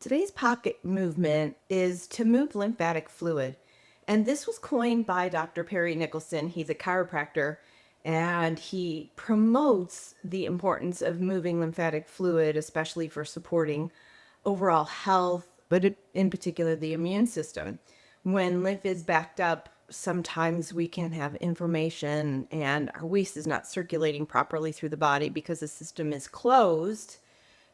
Today's pocket movement is to move lymphatic fluid. And this was coined by Dr. Perry Nickelston. He's a chiropractor and he promotes the importance of moving lymphatic fluid, especially for supporting overall health, but in particular the immune system. When lymph is backed up, sometimes we can have inflammation and our waste is not circulating properly through the body because the system is closed,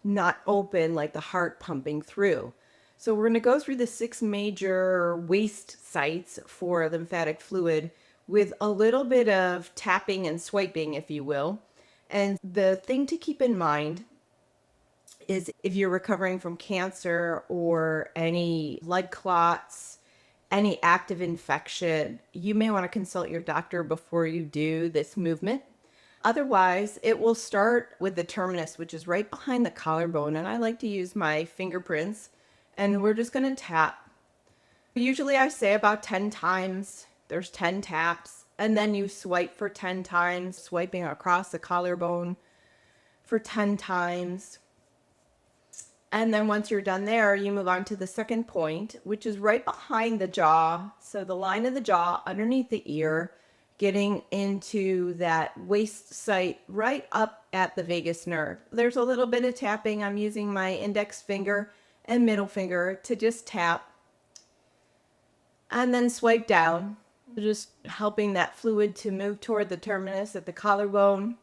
not open, like the heart pumping through. So we're going to go through the 6 major waste sites for lymphatic fluid with a little bit of tapping and swiping, if you will. And the thing to keep in mind is if you're recovering from cancer or any blood clots, any active infection, you may want to consult your doctor before you do this movement. Otherwise, it will start with the terminus, which is right behind the collarbone. And I like to use my fingerprints and we're just going to tap. Usually I say about 10 times. There's 10 taps. And then you swipe for 10 times, swiping across the collarbone for 10 times. And then once you're done there, you move on to the second point, which is right behind the jaw. So the line of the jaw underneath the ear, getting into that waist site right up at the vagus nerve. There's a little bit of tapping. I'm using my index finger and middle finger to just tap and then swipe down, just helping that fluid to move toward the terminus at the collarbone.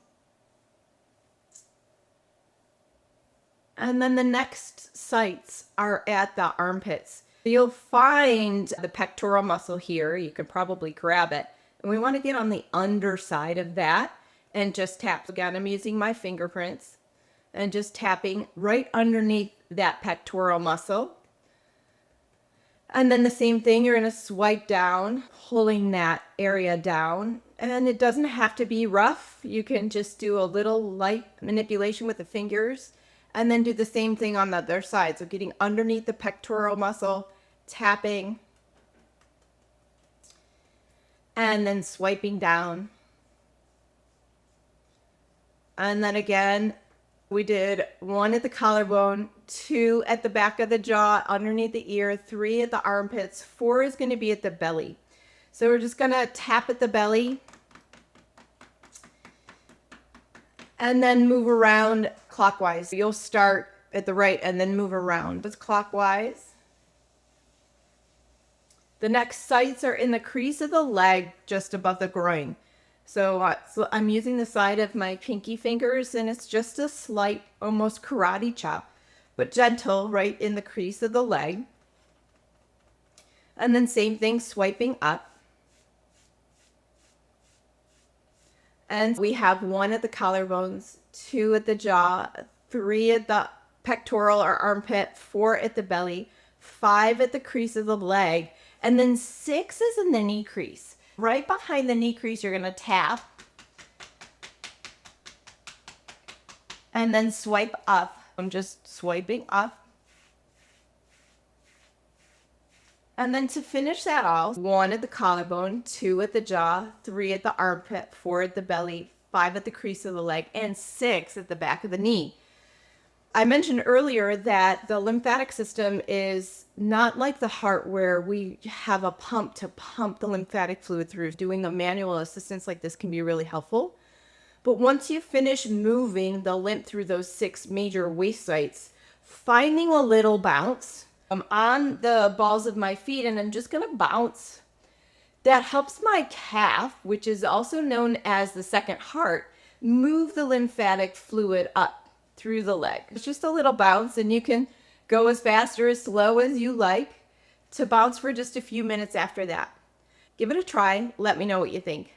And then the next sites are at the armpits. You'll find the pectoral muscle here. You can probably grab it. And we want to get on the underside of that and just tap. Again, I'm using my fingerprints and just tapping right underneath that pectoral muscle. And then the same thing, you're going to swipe down, pulling that area down. And it doesn't have to be rough. You can just do a little light manipulation with the fingers and then do the same thing on the other side. So getting underneath the pectoral muscle, tapping, and then swiping down. And then again, we did 1 at the collarbone, 2 at the back of the jaw, underneath the ear, 3 at the armpits, 4 is going to be at the belly. So we're just going to tap at the belly and then move around clockwise. You'll start at the right and then move around. Just clockwise. The next sites are in the crease of the leg, just above the groin. So I'm using the side of my pinky fingers, and it's just a slight, almost karate chop, but gentle, right in the crease of the leg. And then same thing, swiping up. And we have 1 at the collarbones, 2 at the jaw, 3 at the pectoral or armpit, 4 at the belly, 5 at the crease of the leg, and then 6 is in the knee crease. Right behind the knee crease, you're going to tap and then swipe up. I'm just swiping up. And then to finish that off, 1 at the collarbone, 2 at the jaw, 3 at the armpit, 4 at the belly, 5 at the crease of the leg, and 6 at the back of the knee. I mentioned earlier that the lymphatic system is not like the heart where we have a pump to pump the lymphatic fluid through. Doing a manual assistance like this can be really helpful. But once you finish moving the lymph through those 6 major waste sites, finding a little bounce on the balls of my feet, and I'm just going to bounce. That helps my calf, which is also known as the second heart, move the lymphatic fluid up through the leg. It's just a little bounce, and you can go as fast or as slow as you like to bounce for just a few minutes after that. Give it a try. Let me know what you think.